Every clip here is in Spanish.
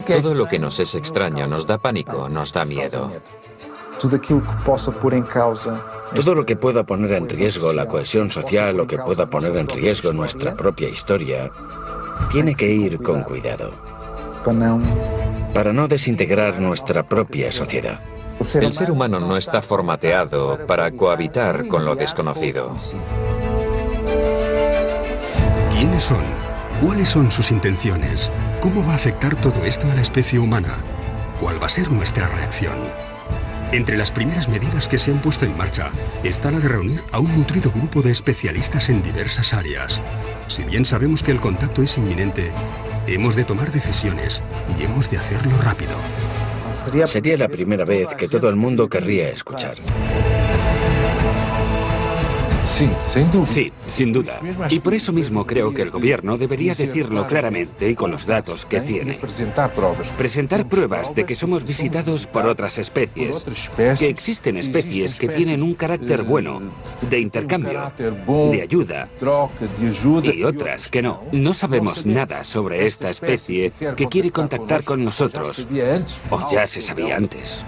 Todo lo que nos es extraño nos da pánico, nos da miedo. Todo lo que pueda poner en riesgo la cohesión social o que pueda poner en riesgo nuestra propia historia, tiene que ir con cuidado, para no desintegrar nuestra propia sociedad. El ser humano no está formateado para cohabitar con lo desconocido. ¿Quiénes son? ¿Cuáles son sus intenciones? ¿Cómo va a afectar todo esto a la especie humana? ¿Cuál va a ser nuestra reacción? Entre las primeras medidas que se han puesto en marcha está la de reunir a un nutrido grupo de especialistas en diversas áreas. Si bien sabemos que el contacto es inminente, hemos de tomar decisiones y hemos de hacerlo rápido. Sería la primera vez que todo el mundo querría escuchar. Sí, sin duda. Y por eso mismo creo que el gobierno debería decirlo claramente y con los datos que tiene. Presentar pruebas de que somos visitados por otras especies, que existen especies que tienen un carácter bueno, de intercambio, de ayuda, y otras que no. No sabemos nada sobre esta especie que quiere contactar con nosotros, o ya se sabía antes.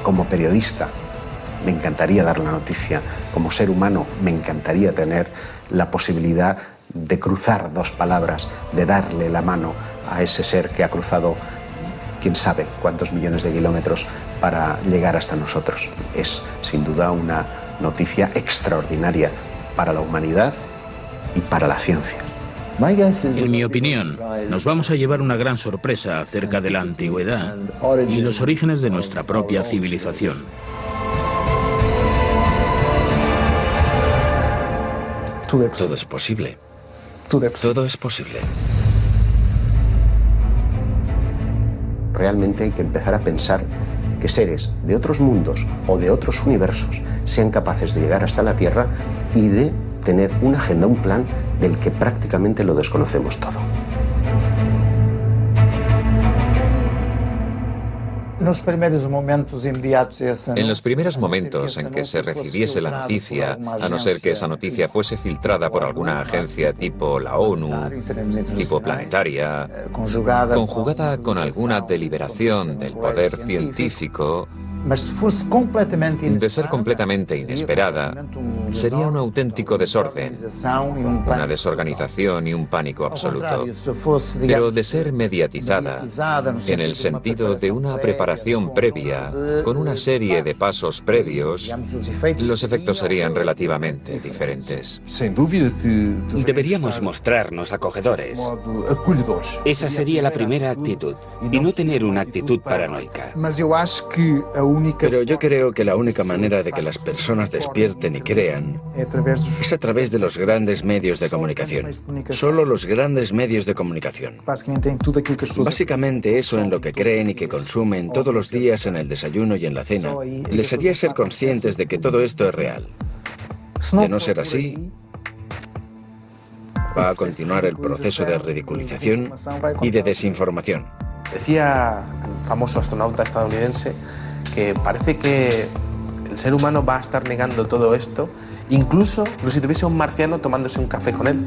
Como periodista, me encantaría dar la noticia. Como ser humano, me encantaría tener la posibilidad de cruzar dos palabras, de darle la mano a ese ser que ha cruzado quién sabe cuántos millones de kilómetros para llegar hasta nosotros. Es, sin duda, una noticia extraordinaria para la humanidad y para la ciencia. En mi opinión, nos vamos a llevar una gran sorpresa acerca de la antigüedad y los orígenes de nuestra propia civilización. Todo es posible. Todo es posible. Realmente hay que empezar a pensar que seres de otros mundos o de otros universos sean capaces de llegar hasta la Tierra y de tener una agenda, un plan del que prácticamente lo desconocemos todo. En los primeros momentos en que se recibiese la noticia, a no ser que esa noticia fuese filtrada por alguna agencia tipo la ONU, tipo planetaria, conjugada con alguna deliberación del poder científico, de ser completamente inesperada, sería un auténtico desorden, una desorganización y un pánico absoluto. Pero de ser mediatizada, en el sentido de una preparación previa, con una serie de pasos previos, los efectos serían relativamente diferentes. Deberíamos mostrarnos acogedores. Esa sería la primera actitud, y no tener una actitud paranoica. Pero yo creo que la única manera de que las personas despierten y crean es a través de los grandes medios de comunicación. Solo los grandes medios de comunicación. Básicamente eso en lo que creen y que consumen todos los días en el desayuno y en la cena. Les haría ser conscientes de que todo esto es real. De no ser así, va a continuar el proceso de ridiculización y de desinformación. Decía el famoso astronauta estadounidense que parece que el ser humano va a estar negando todo esto, incluso si tuviese un marciano tomándose un café con él.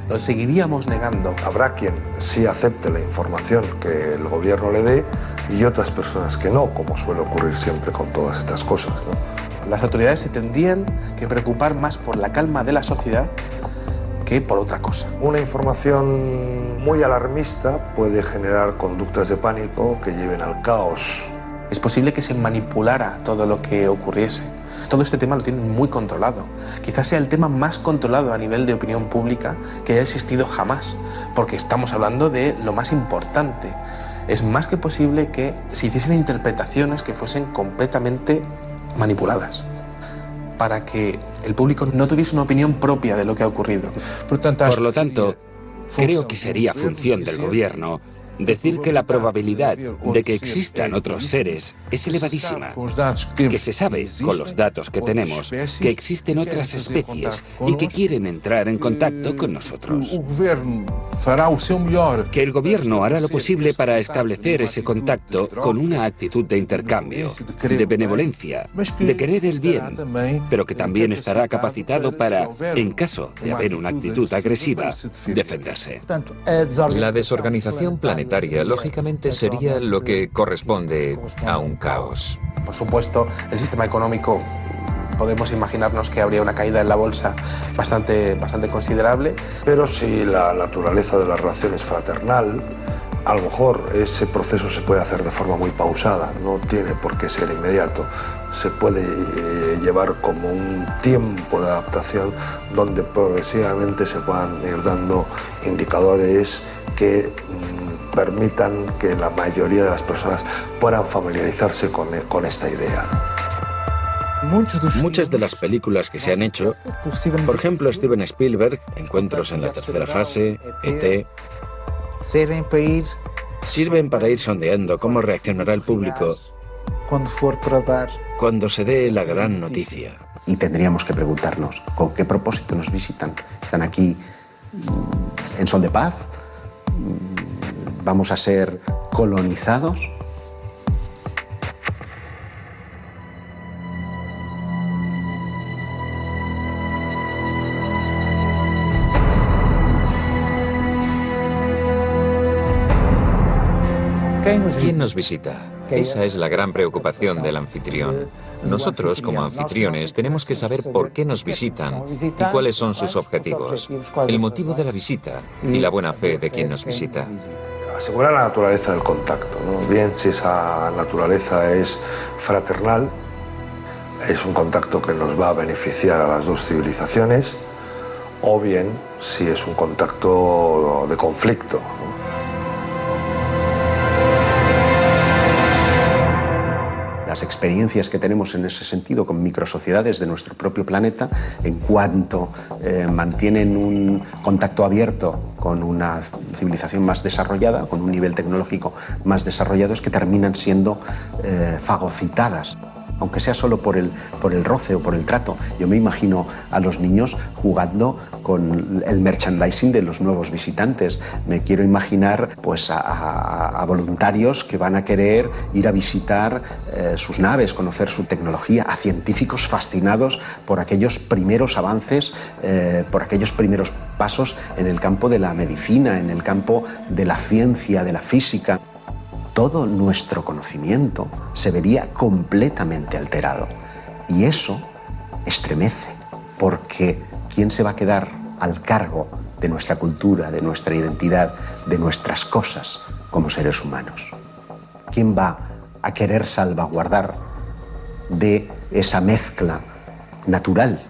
Lo seguiríamos negando. Habrá quien sí acepte la información que el gobierno le dé y otras personas que no, como suele ocurrir siempre con todas estas cosas, ¿no? Las autoridades se tendrían que preocupar más por la calma de la sociedad que por otra cosa. Una información muy alarmista puede generar conductas de pánico que lleven al caos. Es posible que se manipulara todo lo que ocurriese. Todo este tema lo tienen muy controlado. Quizás sea el tema más controlado a nivel de opinión pública que haya existido jamás, porque estamos hablando de lo más importante. Es más que posible que se hiciesen interpretaciones que fuesen completamente manipuladas, para que el público no tuviese una opinión propia de lo que ha ocurrido. Por lo tanto, creo que sería función del gobierno decir que la probabilidad de que existan otros seres es elevadísima, que se sabe, con los datos que tenemos, que existen otras especies y que quieren entrar en contacto con nosotros. Que el gobierno hará lo posible para establecer ese contacto con una actitud de intercambio, de benevolencia, de querer el bien, pero que también estará capacitado para, en caso de haber una actitud agresiva, defenderse. La desorganización planetaria planetaria, lógicamente sería lo que corresponde a un caos. Por supuesto, el sistema económico, podemos imaginarnos que habría una caída en la bolsa bastante considerable. Pero si la naturaleza de la relación es fraternal, a lo mejor ese proceso se puede hacer de forma muy pausada, no tiene por qué ser inmediato. Se puede llevar como un tiempo de adaptación donde progresivamente se puedan ir dando indicadores que permitan que la mayoría de las personas puedan familiarizarse con esta idea. Muchas de las películas que se han hecho, por ejemplo Steven Spielberg, Encuentros en la tercera fase, E.T., sirven para ir sondeando cómo reaccionará el público cuando se dé la gran noticia. Y tendríamos que preguntarnos, ¿con qué propósito nos visitan? ¿Están aquí en son de paz? ¿Vamos a ser colonizados? ¿Quién nos visita? Esa es la gran preocupación del anfitrión. Nosotros, como anfitriones, tenemos que saber por qué nos visitan y cuáles son sus objetivos, el motivo de la visita y la buena fe de quien nos visita. Asegurar la naturaleza del contacto, ¿no? Bien si esa naturaleza es fraternal, es un contacto que nos va a beneficiar a las dos civilizaciones, o bien si es un contacto de conflicto, ¿no? Las experiencias que tenemos en ese sentido con microsociedades de nuestro propio planeta, en cuanto mantienen un contacto abierto con una civilización más desarrollada, con un nivel tecnológico más desarrollado, es que terminan siendo fagocitadas, aunque sea solo por el roce o por el trato. Yo me imagino a los niños jugando con el merchandising de los nuevos visitantes. Me quiero imaginar pues, a voluntarios que van a querer ir a visitar sus naves, conocer su tecnología, a científicos fascinados por aquellos primeros avances, por aquellos primeros pasos en el campo de la medicina, en el campo de la ciencia, de la física. Todo nuestro conocimiento se vería completamente alterado. Y eso estremece, porque ¿quién se va a quedar al cargo de nuestra cultura, de nuestra identidad, de nuestras cosas como seres humanos? ¿Quién va a querer salvaguardar de esa mezcla natural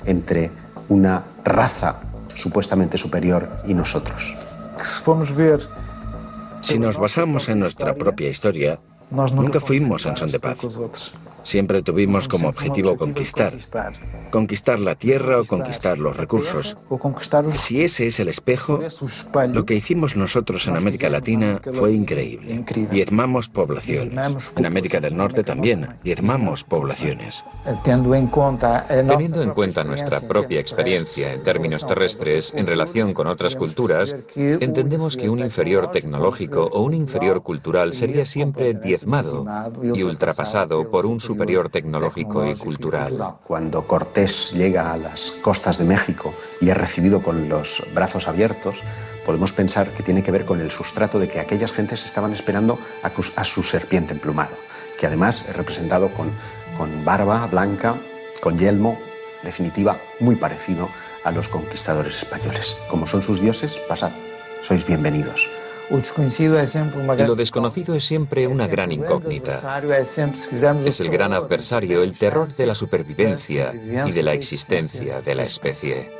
entre una raza supuestamente superior y nosotros? Si nos basamos en nuestra propia historia, nunca fuimos en son de paz. Siempre tuvimos como objetivo conquistar la tierra o conquistar los recursos. Si ese es el espejo, lo que hicimos nosotros en América Latina fue increíble. Diezmamos poblaciones. En América del Norte también, diezmamos poblaciones. Teniendo en cuenta nuestra propia experiencia en términos terrestres en relación con otras culturas, entendemos que un inferior tecnológico o un inferior cultural sería siempre diezmado y ultrapasado por un superior tecnológico y cultural. Cuando Cortés llega a las costas de México y es recibido con los brazos abiertos, podemos pensar que tiene que ver con el sustrato de que aquellas gentes estaban esperando a su serpiente emplumado, que además es representado con barba blanca, con yelmo, definitiva, muy parecido a los conquistadores españoles. Como son sus dioses, pasad, sois bienvenidos. Lo desconocido es siempre una gran incógnita. Es el gran adversario, el terror de la supervivencia y de la existencia de la especie.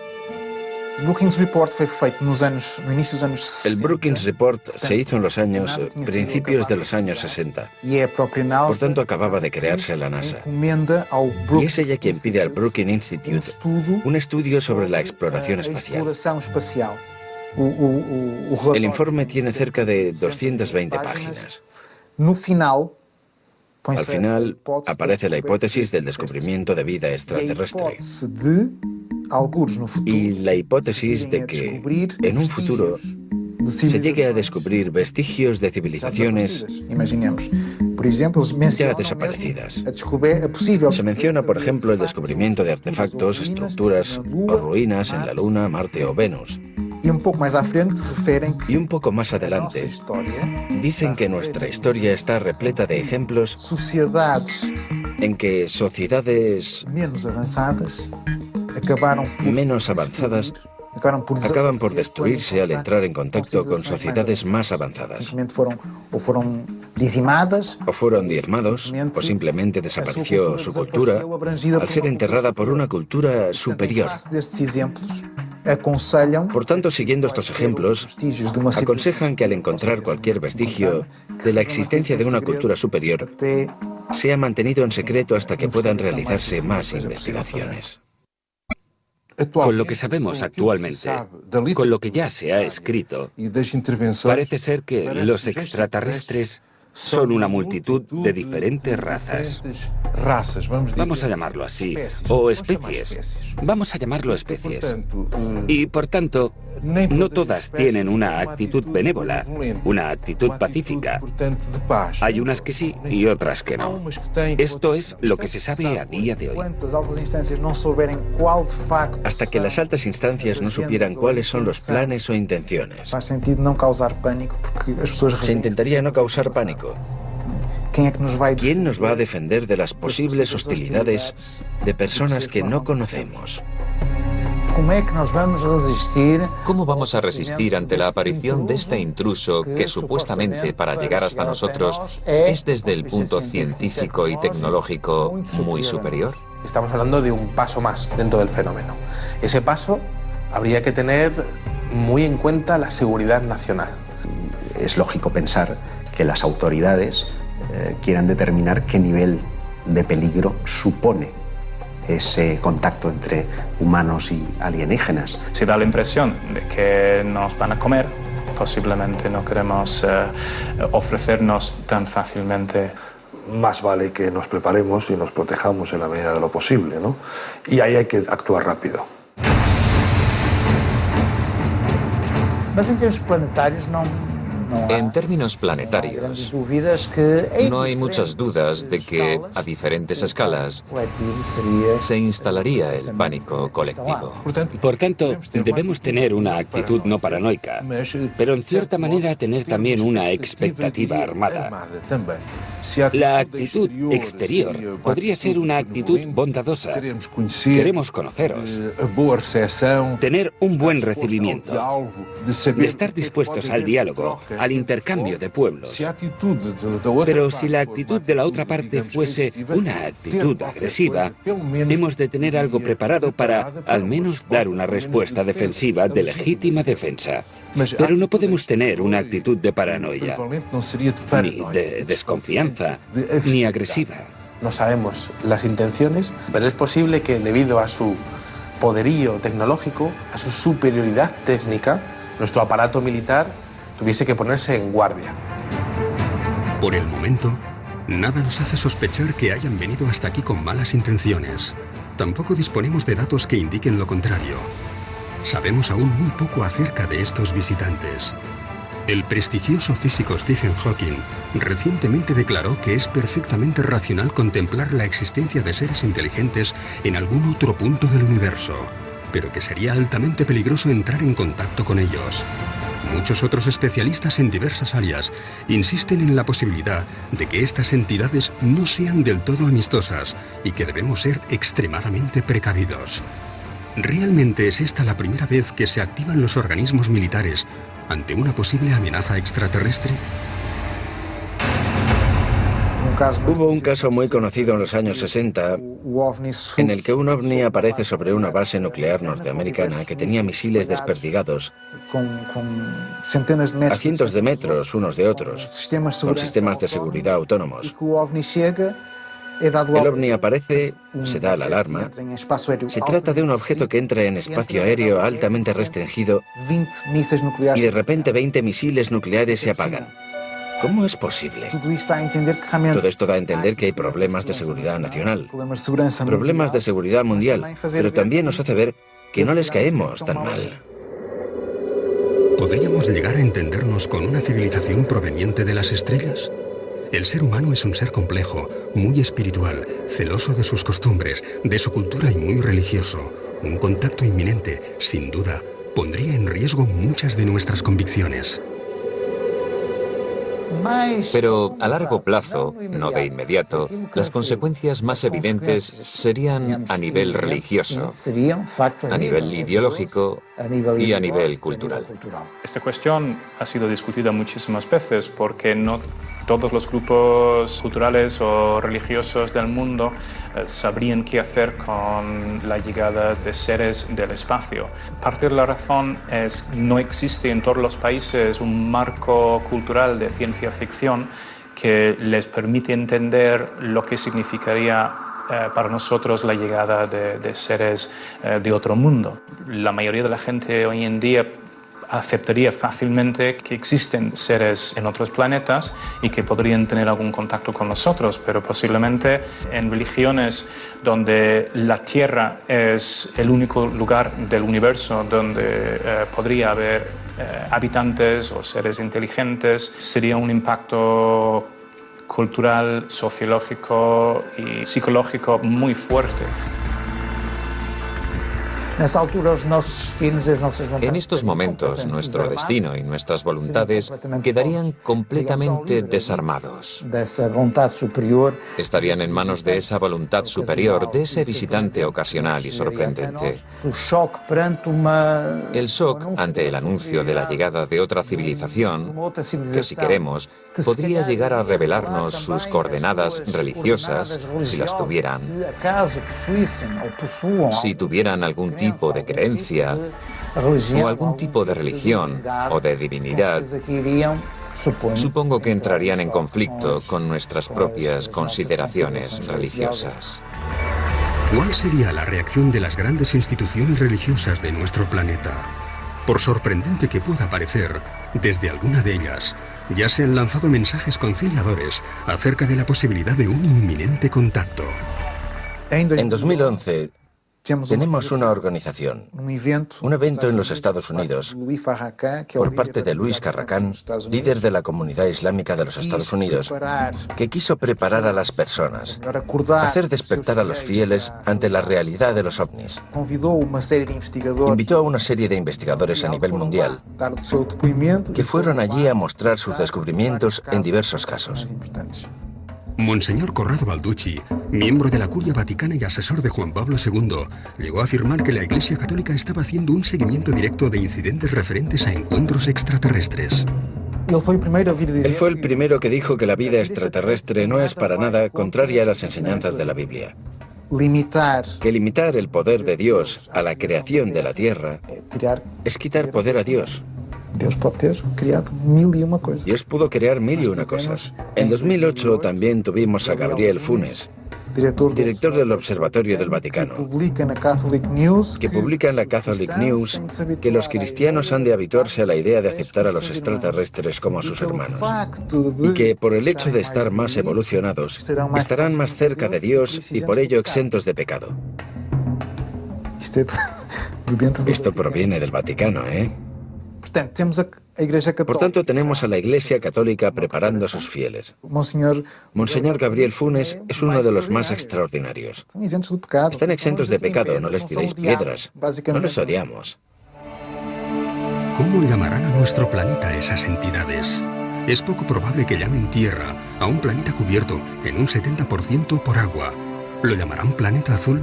El Brookings Report se hizo en los principios de los años 60. Por tanto, acababa de crearse la NASA. Y es ella quien pide al Brookings Institute un estudio sobre la exploración espacial. El informe tiene cerca de 220 páginas. Al final aparece la hipótesis del descubrimiento de vida extraterrestre y la hipótesis de que en un futuro se llegue a descubrir vestigios de civilizaciones ya desaparecidas. Se menciona, por ejemplo, el descubrimiento de artefactos, estructuras o ruinas en la Luna, Marte o Venus. Y un poco más adelante, dicen que nuestra historia está repleta de ejemplos en que sociedades menos avanzadas acaban por destruirse al entrar en contacto con sociedades más avanzadas. O fueron diezmados, o simplemente desapareció su cultura al ser enterrada por una cultura superior. Por tanto, siguiendo estos ejemplos, aconsejan que al encontrar cualquier vestigio de la existencia de una cultura superior, sea mantenido en secreto hasta que puedan realizarse más investigaciones. Con lo que sabemos actualmente, con lo que ya se ha escrito, parece ser que los extraterrestres son una multitud de diferentes razas. Vamos a llamarlo así, o especies. Vamos a llamarlo especies. Y por tanto, no todas tienen una actitud benévola, una actitud pacífica. Hay unas que sí y otras que no. Esto es lo que se sabe a día de hoy. Hasta que las altas instancias no supieran cuáles son los planes o intenciones. Se intentaría no causar pánico. ¿Quién nos va a defender de las posibles hostilidades de personas que no conocemos? ¿Cómo vamos a resistir ante la aparición de este intruso que supuestamente para llegar hasta nosotros es desde el punto científico y tecnológico muy superior? Estamos hablando de un paso más dentro del fenómeno. Ese paso habría que tener muy en cuenta la seguridad nacional. Es lógico pensar que las autoridades quieran determinar qué nivel de peligro supone ese contacto entre humanos y alienígenas. Si da la impresión de que nos van a comer, posiblemente no queremos ofrecernos tan fácilmente. Más vale que nos preparemos y nos protejamos en la medida de lo posible, ¿no? Y ahí hay que actuar rápido. En términos planetarios, no hay muchas dudas de que, a diferentes escalas, se instalaría el pánico colectivo. Por tanto, debemos tener una actitud no paranoica, pero en cierta manera tener también una expectativa armada. La actitud exterior podría ser una actitud bondadosa. Queremos conoceros, tener un buen recibimiento, de estar dispuestos al diálogo, al intercambio de pueblos. Pero si la actitud de la otra parte fuese una actitud agresiva, hemos de tener algo preparado para, al menos, dar una respuesta defensiva de legítima defensa. Pero no podemos tener una actitud de paranoia, ni de desconfianza, ni agresiva. No sabemos las intenciones, pero es posible que debido a su poderío tecnológico, a su superioridad técnica, nuestro aparato militar tuviese que ponerse en guardia. Por el momento, nada nos hace sospechar que hayan venido hasta aquí con malas intenciones. Tampoco disponemos de datos que indiquen lo contrario. Sabemos aún muy poco acerca de estos visitantes. El prestigioso físico Stephen Hawking recientemente declaró que es perfectamente racional contemplar la existencia de seres inteligentes en algún otro punto del universo, pero que sería altamente peligroso entrar en contacto con ellos. Muchos otros especialistas en diversas áreas insisten en la posibilidad de que estas entidades no sean del todo amistosas y que debemos ser extremadamente precavidos. ¿Realmente es esta la primera vez que se activan los organismos militares ante una posible amenaza extraterrestre? Hubo un caso muy conocido en los años 60 en el que un ovni aparece sobre una base nuclear norteamericana que tenía misiles desperdigados a cientos de metros unos de otros, con sistemas de seguridad autónomos. El ovni aparece, se da la alarma. Se trata de un objeto que entra en espacio aéreo altamente restringido y de repente 20 misiles nucleares se apagan. ¿Cómo es posible? Todo esto da a entender que hay problemas de seguridad nacional, problemas de seguridad mundial, pero también nos hace ver que no les caemos tan mal. ¿Podríamos llegar a entendernos con una civilización proveniente de las estrellas? El ser humano es un ser complejo, muy espiritual, celoso de sus costumbres, de su cultura y muy religioso. Un contacto inminente, sin duda, pondría en riesgo muchas de nuestras convicciones. Pero a largo plazo, no de inmediato, las consecuencias más evidentes serían a nivel religioso, a nivel ideológico y a nivel cultural. Esta cuestión ha sido discutida muchísimas veces porque no todos los grupos culturales o religiosos del mundo sabrían qué hacer con la llegada de seres del espacio. Parte de la razón es que no existe en todos los países un marco cultural de ciencia ficción que les permite entender lo que significaría para nosotros la llegada de seres de otro mundo. La mayoría de la gente hoy en día aceptaría fácilmente que existen seres en otros planetas y que podrían tener algún contacto con nosotros, pero posiblemente en religiones donde la Tierra es el único lugar del universo donde podría haber habitantes o seres inteligentes, sería un impacto cultural, sociológico y psicológico muy fuerte. En estos momentos, nuestro destino y nuestras voluntades quedarían completamente desarmados. Estarían en manos de esa voluntad superior, de ese visitante ocasional y sorprendente. El shock ante el anuncio de la llegada de otra civilización, que si queremos, podría llegar a revelarnos sus coordenadas religiosas, si las tuvieran, si tuvieran algún tipo de creencia o algún tipo de religión o de divinidad, supongo que entrarían en conflicto con nuestras propias consideraciones religiosas. ¿Cuál sería la reacción de las grandes instituciones religiosas de nuestro planeta? Por sorprendente que pueda parecer, desde alguna de ellas ya se han lanzado mensajes conciliadores acerca de la posibilidad de un inminente contacto. En 2011 tenemos una organización, un evento en los Estados Unidos, por parte de Luis Farrakhan, líder de la comunidad islámica de los Estados Unidos, que quiso preparar a las personas, hacer despertar a los fieles ante la realidad de los ovnis. Invitó a una serie de investigadores a nivel mundial que fueron allí a mostrar sus descubrimientos en diversos casos. Monseñor Corrado Balducci, miembro de la Curia Vaticana y asesor de Juan Pablo II, llegó a afirmar que la Iglesia Católica estaba haciendo un seguimiento directo de incidentes referentes a encuentros extraterrestres. Él fue el primero que dijo que la vida extraterrestre no es para nada contraria a las enseñanzas de la Biblia. Que limitar el poder de Dios a la creación de la Tierra es quitar poder a Dios. Dios pudo crear mil y una cosas. En 2008 también tuvimos a Gabriel Funes, director del Observatorio del Vaticano, que publica en la Catholic News que los cristianos han de habituarse a la idea de aceptar a los extraterrestres como sus hermanos y que por el hecho de estar más evolucionados estarán más cerca de Dios y por ello exentos de pecado. Esto proviene del Vaticano, ¿eh? Por tanto, tenemos a la Iglesia Católica preparando a sus fieles. Monseñor Gabriel Funes es uno de los más extraordinarios. Están exentos de pecado, no les tiréis piedras, no les odiamos. ¿Cómo llamarán a nuestro planeta esas entidades? Es poco probable que llamen Tierra a un planeta cubierto en un 70% por agua. ¿Lo llamarán planeta azul?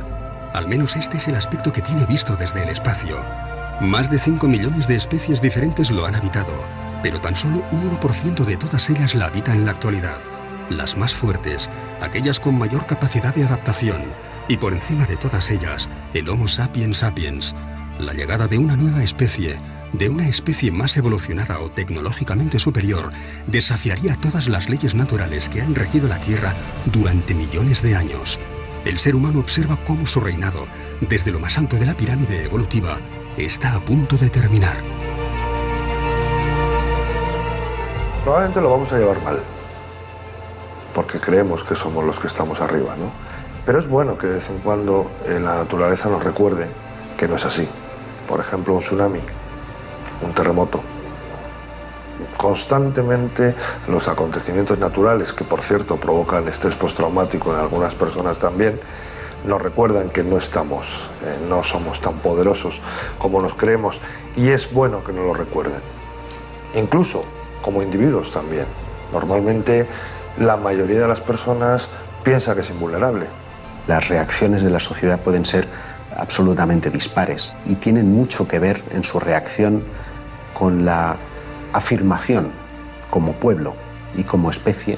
Al menos este es el aspecto que tiene visto desde el espacio. Más de 5 millones de especies diferentes lo han habitado, pero tan solo un 1% de todas ellas la habita en la actualidad. Las más fuertes, aquellas con mayor capacidad de adaptación, y por encima de todas ellas, el Homo sapiens sapiens. La llegada de una nueva especie, de una especie más evolucionada o tecnológicamente superior, desafiaría todas las leyes naturales que han regido la Tierra durante millones de años. El ser humano observa cómo su reinado, desde lo más alto de la pirámide evolutiva, está a punto de terminar. Probablemente lo vamos a llevar mal, porque creemos que somos los que estamos arriba, ¿no? Pero es bueno que de vez en cuando la naturaleza nos recuerde que no es así. Por ejemplo, un tsunami, un terremoto. Constantemente los acontecimientos naturales, que por cierto provocan estrés postraumático en algunas personas también, nos recuerdan que no estamos, no somos tan poderosos como nos creemos, y es bueno que nos lo recuerden. Incluso como individuos también. Normalmente la mayoría de las personas piensa que es invulnerable. Las reacciones de la sociedad pueden ser absolutamente dispares y tienen mucho que ver en su reacción con la afirmación como pueblo y como especie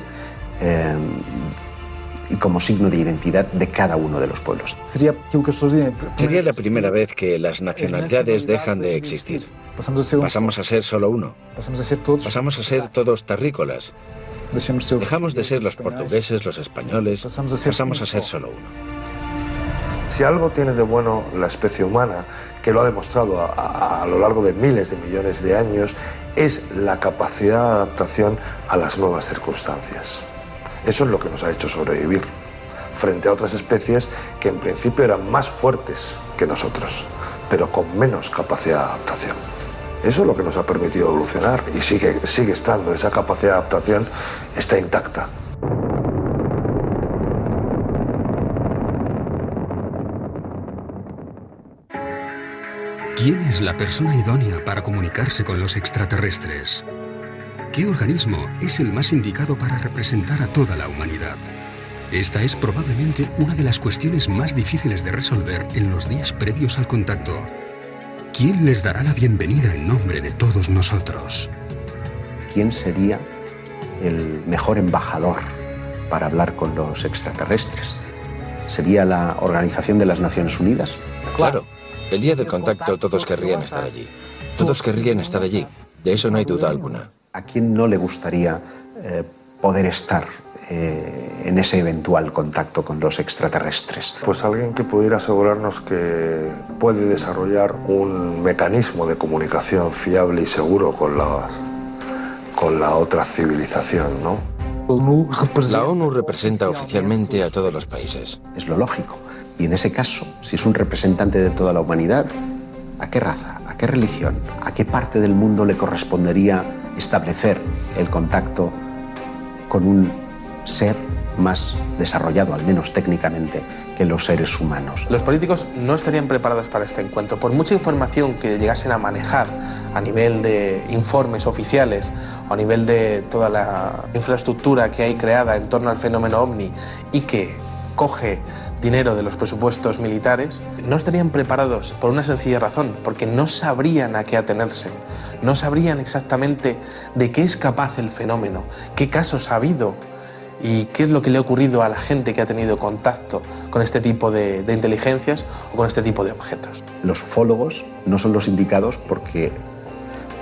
y como signo de identidad de cada uno de los pueblos. Sería la primera vez que las nacionalidades dejan de existir. Pasamos a ser solo uno. Pasamos a ser todos terrícolas. Dejamos de ser los portugueses, los españoles. Pasamos a ser solo uno. Si algo tiene de bueno la especie humana, que lo ha demostrado a lo largo de miles de millones de años, es la capacidad de adaptación a las nuevas circunstancias. Eso es lo que nos ha hecho sobrevivir frente a otras especies que en principio eran más fuertes que nosotros, pero con menos capacidad de adaptación. Eso es lo que nos ha permitido evolucionar y sigue estando, esa capacidad de adaptación está intacta. ¿Quién es la persona idónea para comunicarse con los extraterrestres? ¿Qué organismo es el más indicado para representar a toda la humanidad? Esta es probablemente una de las cuestiones más difíciles de resolver en los días previos al contacto. ¿Quién les dará la bienvenida en nombre de todos nosotros? ¿Quién sería el mejor embajador para hablar con los extraterrestres? ¿Sería la Organización de las Naciones Unidas? Claro. El día del contacto todos querrían estar allí. Todos querrían estar allí. De eso no hay duda alguna. ¿A quién no le gustaría poder estar en ese eventual contacto con los extraterrestres? Pues alguien que pudiera asegurarnos que puede desarrollar un mecanismo de comunicación fiable y seguro con la otra civilización, ¿no? La ONU representa oficialmente a todos los países. Es lo lógico. Y en ese caso, si es un representante de toda la humanidad, ¿a qué raza, a qué religión, a qué parte del mundo le correspondería establecer el contacto con un ser más desarrollado, al menos técnicamente, que los seres humanos? Los políticos no estarían preparados para este encuentro. Por mucha información que llegasen a manejar a nivel de informes oficiales o a nivel de toda la infraestructura que hay creada en torno al fenómeno OVNI y que coge dinero de los presupuestos militares, no estarían preparados por una sencilla razón, porque no sabrían a qué atenerse, no sabrían exactamente de qué es capaz el fenómeno, qué casos ha habido y qué es lo que le ha ocurrido a la gente que ha tenido contacto con este tipo de inteligencias o con este tipo de objetos. Los ufólogos no son los indicados porque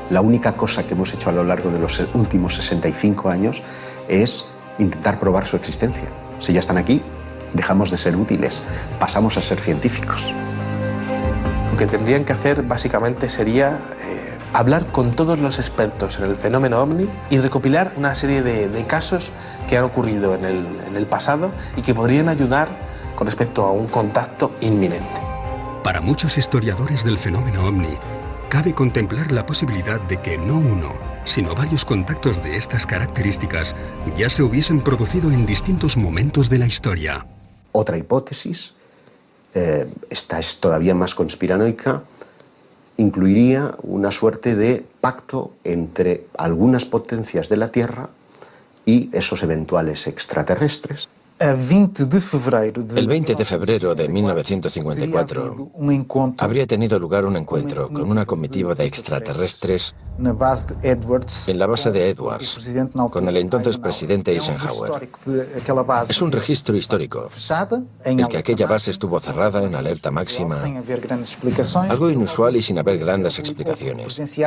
la única cosa que hemos hecho a lo largo de los últimos 65 años es intentar probar su existencia. Si ya están aquí, dejamos de ser útiles, pasamos a ser científicos. Lo que tendrían que hacer básicamente sería hablar con todos los expertos en el fenómeno OVNI y recopilar una serie de casos que han ocurrido en el pasado y que podrían ayudar con respecto a un contacto inminente. Para muchos historiadores del fenómeno OVNI, cabe contemplar la posibilidad de que no uno, sino varios contactos de estas características ya se hubiesen producido en distintos momentos de la historia. Otra hipótesis, esta es todavía más conspiranoica, incluiría una suerte de pacto entre algunas potencias de la Tierra y esos eventuales extraterrestres. El 20 de febrero de 1954 habría tenido lugar un encuentro con una comitiva de extraterrestres en la base de Edwards, con el entonces presidente Eisenhower. Es un registro histórico, el que aquella base estuvo cerrada en alerta máxima, algo inusual y sin haber grandes explicaciones.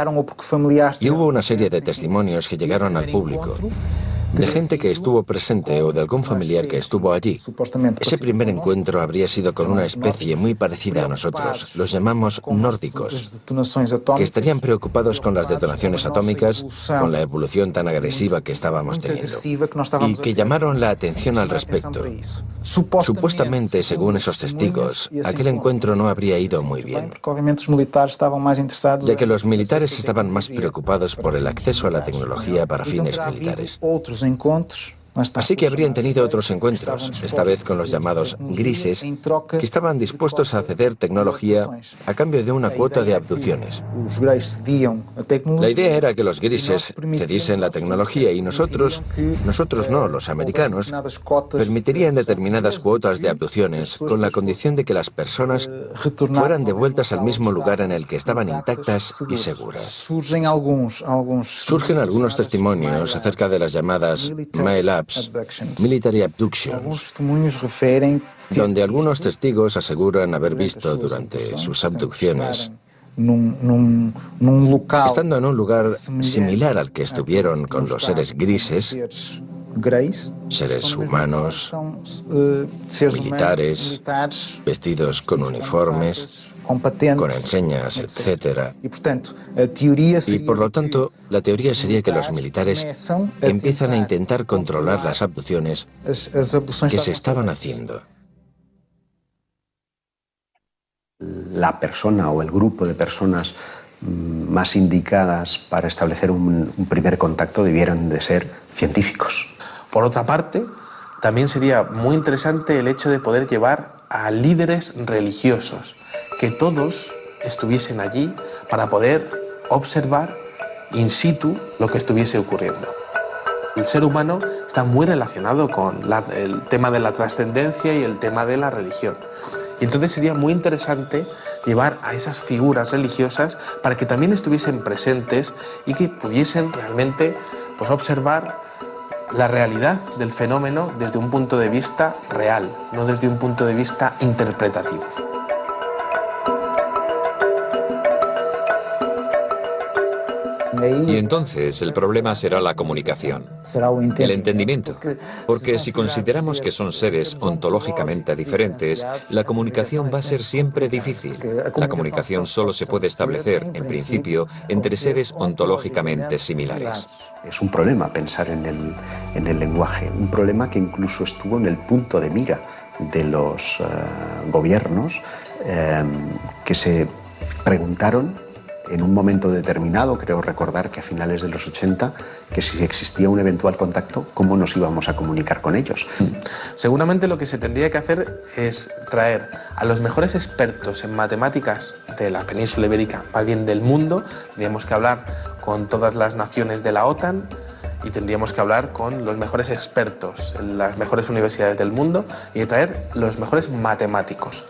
Y hubo una serie de testimonios que llegaron al público, de gente que estuvo presente o de algún familiar que estuvo allí. Ese primer encuentro habría sido con una especie muy parecida a nosotros, los llamamos nórdicos, que estarían preocupados con las detonaciones atómicas, con la evolución tan agresiva que estábamos teniendo, y que llamaron la atención al respecto. Supuestamente, según esos testigos, aquel encuentro no habría ido muy bien, ya que los militares estaban más preocupados por el acceso a la tecnología para fines militares. Así que habrían tenido otros encuentros, esta vez con los llamados grises, que estaban dispuestos a ceder tecnología a cambio de una cuota de abducciones. La idea era que los grises cediesen la tecnología y nosotros no, los americanos, permitirían determinadas cuotas de abducciones con la condición de que las personas fueran devueltas al mismo lugar en el que estaban intactas y seguras. Surgen algunos testimonios acerca de las llamadas MILABs, Military Abductions, donde algunos testigos aseguran haber visto durante sus abducciones, estando en un lugar similar al que estuvieron con los seres grises, seres humanos, militares, vestidos con uniformes, con enseñas, etc. Y por lo tanto, la teoría sería que los militares empiezan a intentar controlar las abducciones que se estaban haciendo. La persona o el grupo de personas más indicadas para establecer un primer contacto debieran de ser científicos. Por otra parte, también sería muy interesante el hecho de poder llevar a líderes religiosos, que todos estuviesen allí para poder observar in situ lo que estuviese ocurriendo. El ser humano está muy relacionado con el tema de la trascendencia y el tema de la religión. Y entonces sería muy interesante llevar a esas figuras religiosas para que también estuviesen presentes y que pudiesen realmente observar la realidad del fenómeno desde un punto de vista real, no desde un punto de vista interpretativo. Y entonces el problema será la comunicación, el entendimiento, porque si consideramos que son seres ontológicamente diferentes, la comunicación va a ser siempre difícil. La comunicación solo se puede establecer, en principio, entre seres ontológicamente similares. Es un problema pensar en el lenguaje, un problema que incluso estuvo en el punto de mira de los gobiernos que se preguntaron en un momento determinado, creo recordar que a finales de los 80, que si existía un eventual contacto, ¿cómo nos íbamos a comunicar con ellos? Seguramente lo que se tendría que hacer es traer a los mejores expertos en matemáticas de la península ibérica, más bien del mundo. Tendríamos que hablar con todas las naciones de la OTAN y tendríamos que hablar con los mejores expertos en las mejores universidades del mundo y traer los mejores matemáticos.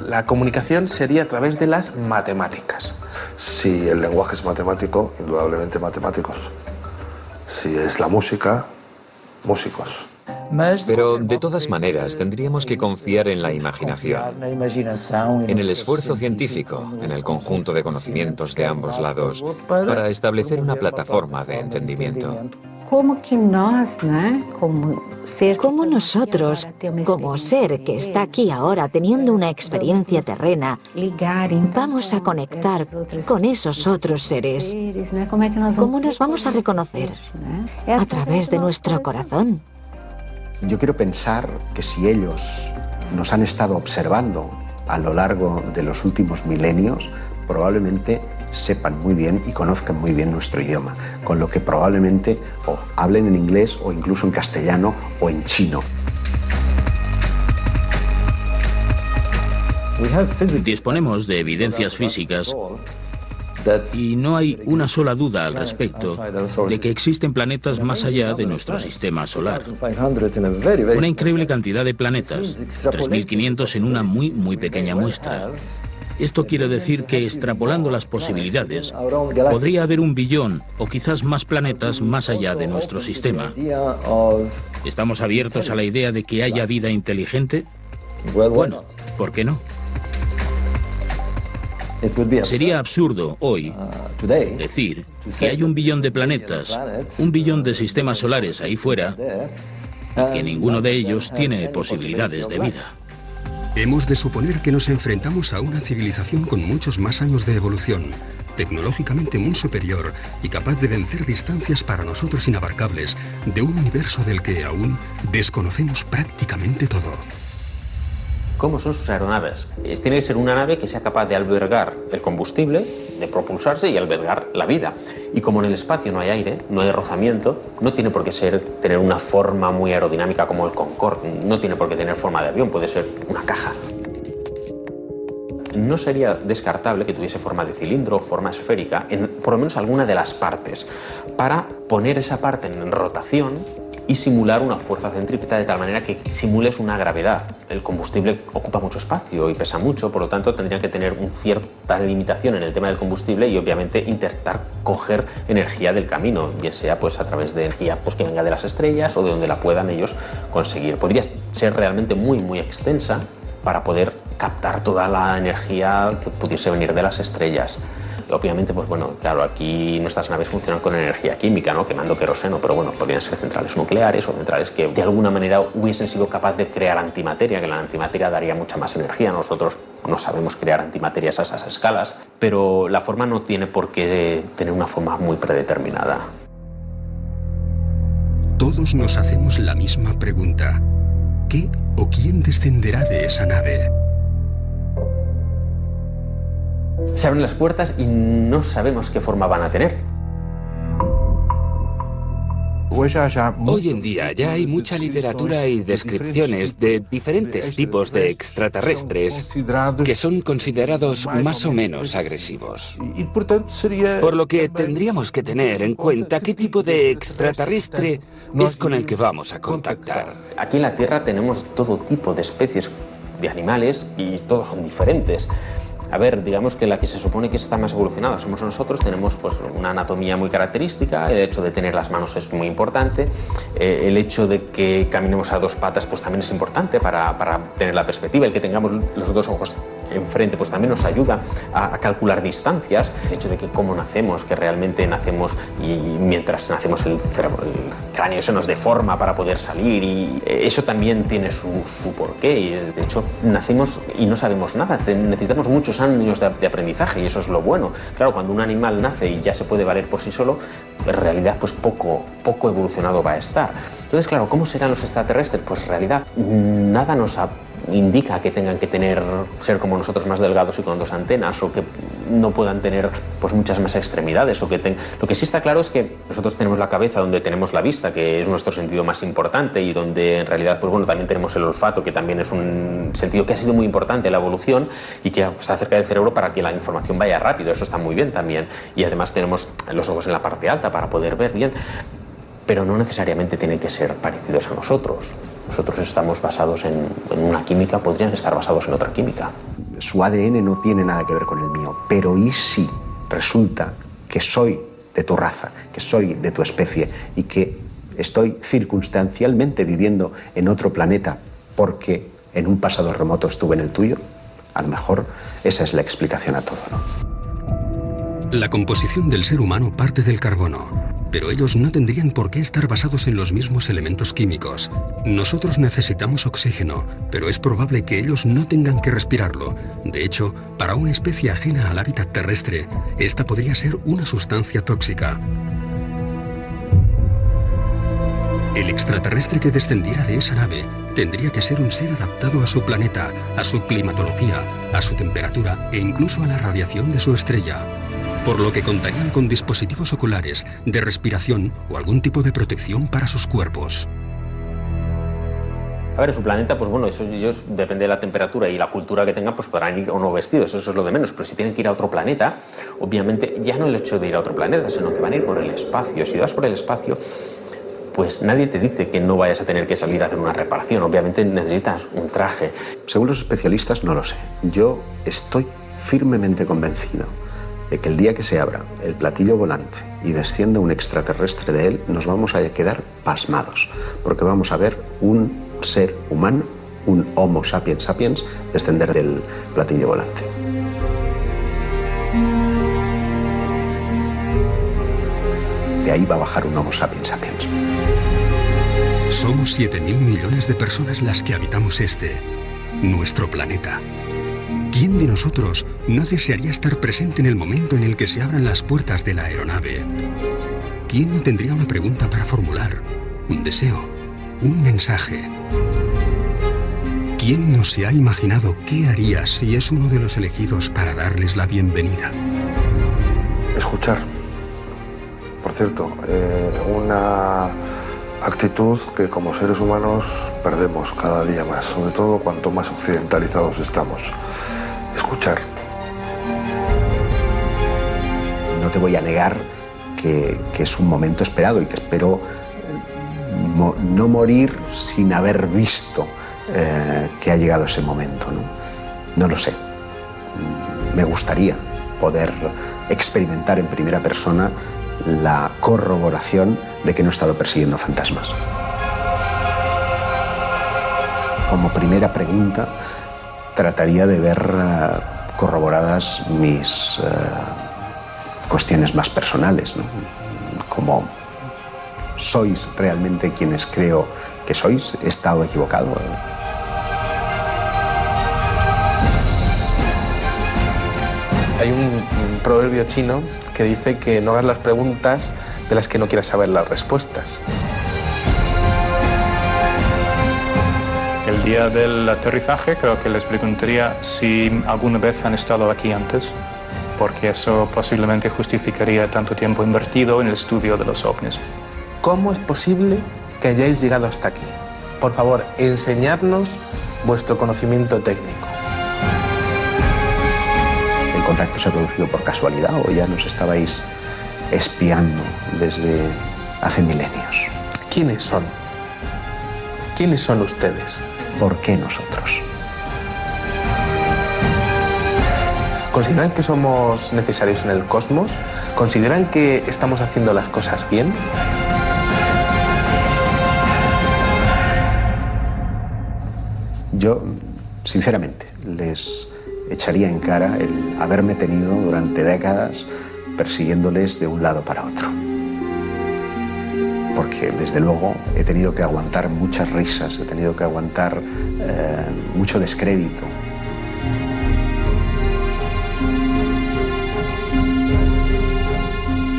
La comunicación sería a través de las matemáticas. Si el lenguaje es matemático, indudablemente matemáticos. Si es la música, músicos. Pero de todas maneras tendríamos que confiar en la imaginación, en el esfuerzo científico, en el conjunto de conocimientos de ambos lados, para establecer una plataforma de entendimiento. Como nosotros, como ser que está aquí ahora teniendo una experiencia terrena, vamos a conectar con esos otros seres. ¿Cómo nos vamos a reconocer? A través de nuestro corazón. Yo quiero pensar que si ellos nos han estado observando a lo largo de los últimos milenios, probablemente sepan muy bien y conozcan muy bien nuestro idioma, con lo que probablemente o hablen en inglés o incluso en castellano o en chino. Disponemos de evidencias físicas y no hay una sola duda al respecto de que existen planetas más allá de nuestro sistema solar. Una increíble cantidad de planetas, 3.500 en una muy pequeña muestra. Esto quiere decir que, extrapolando las posibilidades, podría haber 1 billón o quizás más planetas más allá de nuestro sistema. ¿Estamos abiertos a la idea de que haya vida inteligente? Bueno, ¿por qué no? Sería absurdo hoy decir que hay 1 billón de planetas, 1 billón de sistemas solares ahí fuera y que ninguno de ellos tiene posibilidades de vida. Hemos de suponer que nos enfrentamos a una civilización con muchos más años de evolución, tecnológicamente muy superior y capaz de vencer distancias para nosotros inabarcables de un universo del que aún desconocemos prácticamente todo. ¿Cómo son sus aeronaves? Tiene que ser una nave que sea capaz de albergar el combustible, de propulsarse y albergar la vida. Y como en el espacio no hay aire, no hay rozamiento, no tiene por qué tener una forma muy aerodinámica como el Concorde, no tiene por qué tener forma de avión, puede ser una caja. No sería descartable que tuviese forma de cilindro o forma esférica en por lo menos alguna de las partes, para poner esa parte en rotación y simular una fuerza centrípeta de tal manera que simules una gravedad. El combustible ocupa mucho espacio y pesa mucho, por lo tanto tendría que tener una cierta limitación en el tema del combustible y obviamente intentar coger energía del camino, bien sea pues a través de energía pues, que venga de las estrellas o de donde la puedan ellos conseguir. Podría ser realmente muy extensa para poder captar toda la energía que pudiese venir de las estrellas. Obviamente, pues bueno, claro, aquí nuestras naves funcionan con energía química, ¿no? Quemando queroseno, pero bueno, podrían ser centrales nucleares o centrales que de alguna manera hubiesen sido capaces de crear antimateria, que la antimateria daría mucha más energía. Nosotros no sabemos crear antimaterias a esas escalas, pero la forma no tiene por qué tener una forma muy predeterminada. Todos nos hacemos la misma pregunta. ¿Qué o quién descenderá de esa nave? Se abren las puertas y no sabemos qué forma van a tener. Hoy en día ya hay mucha literatura y descripciones de diferentes tipos de extraterrestres que son considerados más o menos agresivos. Por lo que tendríamos que tener en cuenta qué tipo de extraterrestre es con el que vamos a contactar. Aquí en la Tierra tenemos todo tipo de especies de animales y todos son diferentes. A ver, digamos que la que se supone que está más evolucionada somos nosotros, tenemos pues una anatomía muy característica, el hecho de tener las manos es muy importante, el hecho de que caminemos a dos patas pues también es importante para tener la perspectiva, el que tengamos los dos ojos enfrente pues también nos ayuda a calcular distancias, el hecho de que cómo nacemos, que realmente nacemos y mientras nacemos el cráneo se nos deforma para poder salir y eso también tiene su porqué y de hecho nacemos y no sabemos nada, necesitamos muchos años de aprendizaje y eso es lo bueno. Claro, cuando un animal nace y ya se puede valer por sí solo, en realidad pues poco evolucionado va a estar. Entonces, claro, ¿cómo serán los extraterrestres? Pues en realidad nada nos indica que tengan que ser como nosotros más delgados y con dos antenas o que no puedan tener pues muchas más extremidades o que lo que sí está claro es que nosotros tenemos la cabeza donde tenemos la vista, que es nuestro sentido más importante y donde en realidad pues bueno, también tenemos el olfato, que también es un sentido que ha sido muy importante en la evolución y que está cerca del cerebro para que la información vaya rápido, eso está muy bien también y además tenemos los ojos en la parte alta para poder ver bien, pero no necesariamente tienen que ser parecidos a nosotros. Nosotros estamos basados en una química, podrían estar basados en otra química. Su ADN no tiene nada que ver con el mío, pero ¿y si resulta que soy de tu raza, que soy de tu especie y que estoy circunstancialmente viviendo en otro planeta porque en un pasado remoto estuve en el tuyo? A lo mejor esa es la explicación a todo, ¿no? La composición del ser humano parte del carbono. Pero ellos no tendrían por qué estar basados en los mismos elementos químicos. Nosotros necesitamos oxígeno, pero es probable que ellos no tengan que respirarlo. De hecho, para una especie ajena al hábitat terrestre, esta podría ser una sustancia tóxica. El extraterrestre que descendiera de esa nave tendría que ser un ser adaptado a su planeta, a su climatología, a su temperatura e incluso a la radiación de su estrella. Por lo que contarían con dispositivos oculares, de respiración o algún tipo de protección para sus cuerpos. A ver, en su planeta, pues bueno, eso ellos, depende de la temperatura y la cultura que tengan, pues podrán ir o no vestidos, eso es lo de menos. Pero si tienen que ir a otro planeta, obviamente ya no el hecho de ir a otro planeta, sino que van a ir por el espacio. Si vas por el espacio, pues nadie te dice que no vayas a tener que salir a hacer una reparación. Obviamente necesitas un traje. Según los especialistas, no lo sé. Yo estoy firmemente convencido de que el día que se abra el platillo volante y descienda un extraterrestre de él, nos vamos a quedar pasmados, porque vamos a ver un ser humano, un Homo sapiens sapiens, descender del platillo volante. De ahí va a bajar un Homo sapiens sapiens. Somos 7.000 millones de personas las que habitamos nuestro planeta. ¿Quién de nosotros no desearía estar presente en el momento en el que se abran las puertas de la aeronave? ¿Quién no tendría una pregunta para formular? Un deseo, un mensaje. ¿Quién no se ha imaginado qué haría si es uno de los elegidos para darles la bienvenida? Escuchar. Por cierto, una actitud que como seres humanos perdemos cada día más, sobre todo cuanto más occidentalizados estamos. Escuchar. No te voy a negar que es un momento esperado y que espero no morir sin haber visto que ha llegado ese momento, ¿no? No lo sé. Me gustaría poder experimentar en primera persona la corroboración de que no he estado persiguiendo fantasmas. Como primera pregunta, trataría de ver corroboradas mis cuestiones más personales, ¿no? Como, ¿sois realmente quienes creo que sois? ¿He estado equivocado? Hay un proverbio chino que dice que no hagas las preguntas de las que no quieras saber las respuestas. El día del aterrizaje creo que les preguntaría si alguna vez han estado aquí antes, porque eso posiblemente justificaría tanto tiempo invertido en el estudio de los ovnis. ¿Cómo es posible que hayáis llegado hasta aquí? Por favor, enseñadnos vuestro conocimiento técnico. ¿El contacto se ha producido por casualidad o ya nos estabais espiando desde hace milenios? ¿Quiénes son? ¿Quiénes son ustedes? ¿Por qué nosotros? ¿Consideran que somos necesarios en el cosmos? ¿Consideran que estamos haciendo las cosas bien? Yo, sinceramente, les echaría en cara el haberme tenido durante décadas persiguiéndoles de un lado para otro. Porque, desde luego, he tenido que aguantar muchas risas, he tenido que aguantar mucho descrédito.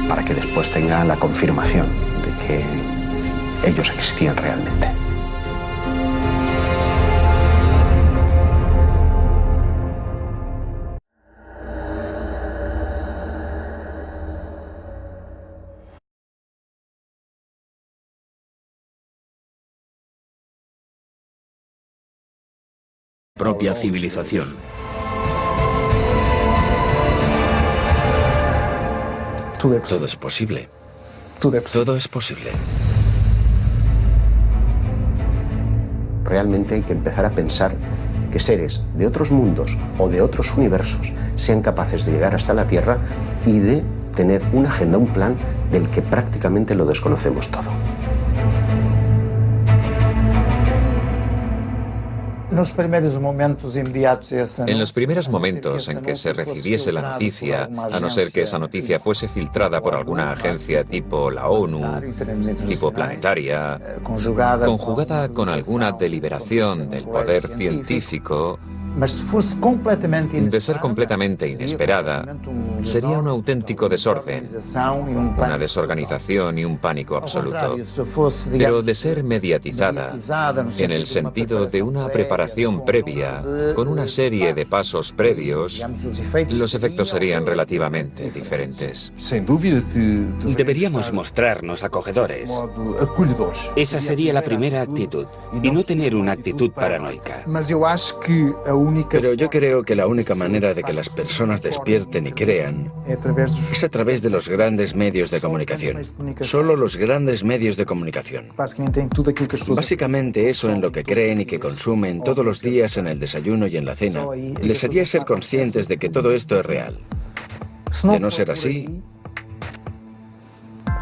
Para que después tenga la confirmación de que ellos existían realmente. Propia civilización. Todo es posible. Todo es posible. Realmente hay que empezar a pensar que seres de otros mundos o de otros universos sean capaces de llegar hasta la Tierra y de tener una agenda, un plan del que prácticamente lo desconocemos todo. En los primeros momentos en que se recibiese la noticia, a no ser que esa noticia fuese filtrada por alguna agencia tipo la ONU, tipo planetaria, conjugada con alguna deliberación del poder científico, de ser completamente inesperada, sería un auténtico desorden, una desorganización y un pánico absoluto. Pero de ser mediatizada, en el sentido de una preparación previa, con una serie de pasos previos, los efectos serían relativamente diferentes. Deberíamos mostrarnos acogedores. Esa sería la primera actitud, y no tener una actitud paranoica. Pero yo creo que la única manera de que las personas despierten y crean es a través de los grandes medios de comunicación. Solo los grandes medios de comunicación. Básicamente eso en lo que creen y que consumen todos los días en el desayuno y en la cena. Les haría ser conscientes de que todo esto es real. De no ser así,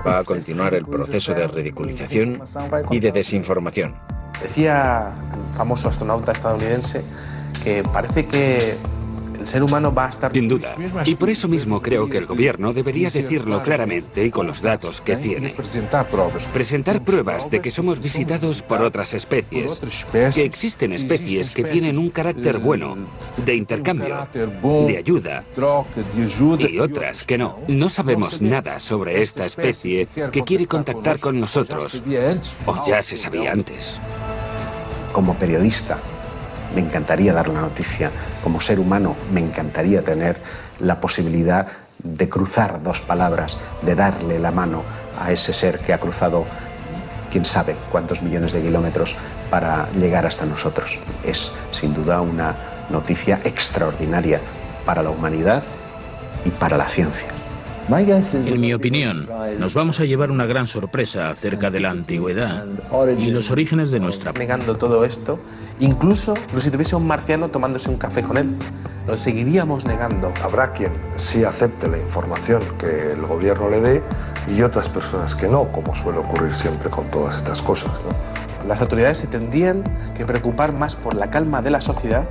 va a continuar el proceso de ridiculización y de desinformación. Decía el famoso astronauta estadounidense que parece que el ser humano va a estar... Sin duda. Y por eso mismo creo que el gobierno debería decirlo claramente y con los datos que tiene. Presentar pruebas de que somos visitados por otras especies. Que existen especies que tienen un carácter bueno, de intercambio, de ayuda, y otras que no. No sabemos nada sobre esta especie que quiere contactar con nosotros. O ya se sabía antes. Como periodista, me encantaría dar la noticia. Como ser humano me encantaría tener la posibilidad de cruzar dos palabras, de darle la mano a ese ser que ha cruzado quién sabe cuántos millones de kilómetros para llegar hasta nosotros. Es sin duda una noticia extraordinaria para la humanidad y para la ciencia. En mi opinión, nos vamos a llevar una gran sorpresa acerca de la antigüedad y los orígenes de nuestra... Negando todo esto, incluso si tuviese un marciano tomándose un café con él, lo seguiríamos negando. Habrá quien sí acepte la información que el gobierno le dé y otras personas que no, como suele ocurrir siempre con todas estas cosas, ¿no? Las autoridades se tendrían que preocupar más por la calma de la sociedad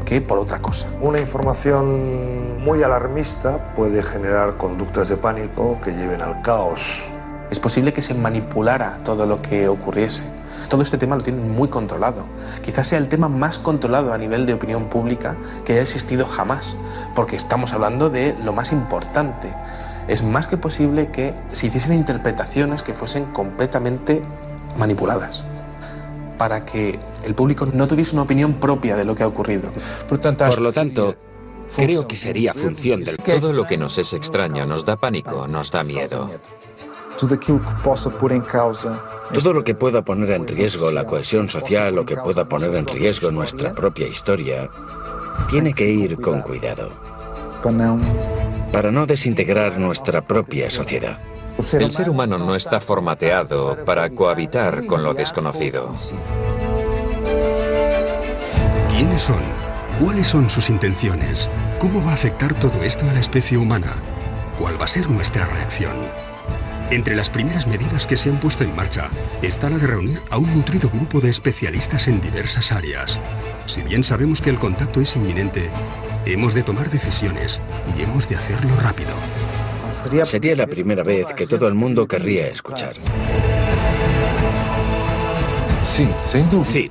que por otra cosa. Una información muy alarmista puede generar conductas de pánico que lleven al caos. Es posible que se manipulara todo lo que ocurriese. Todo este tema lo tienen muy controlado. Quizás sea el tema más controlado a nivel de opinión pública que haya existido jamás, porque estamos hablando de lo más importante. Es más que posible que se hiciesen interpretaciones que fuesen completamente manipuladas, para que el público no tuviese una opinión propia de lo que ha ocurrido. Por lo tanto, creo que sería función del... Todo lo que nos es extraño nos da pánico, nos da miedo. Todo lo que pueda poner en riesgo la cohesión social o que pueda poner en riesgo nuestra propia historia, tiene que ir con cuidado, para no desintegrar nuestra propia sociedad. El ser humano no está formateado para cohabitar con lo desconocido. ¿Quiénes son? ¿Cuáles son sus intenciones? ¿Cómo va a afectar todo esto a la especie humana? ¿Cuál va a ser nuestra reacción? Entre las primeras medidas que se han puesto en marcha está la de reunir a un nutrido grupo de especialistas en diversas áreas. Si bien sabemos que el contacto es inminente, hemos de tomar decisiones y hemos de hacerlo rápido. Sería la primera vez que todo el mundo querría escuchar. Sí, sin duda. Sí.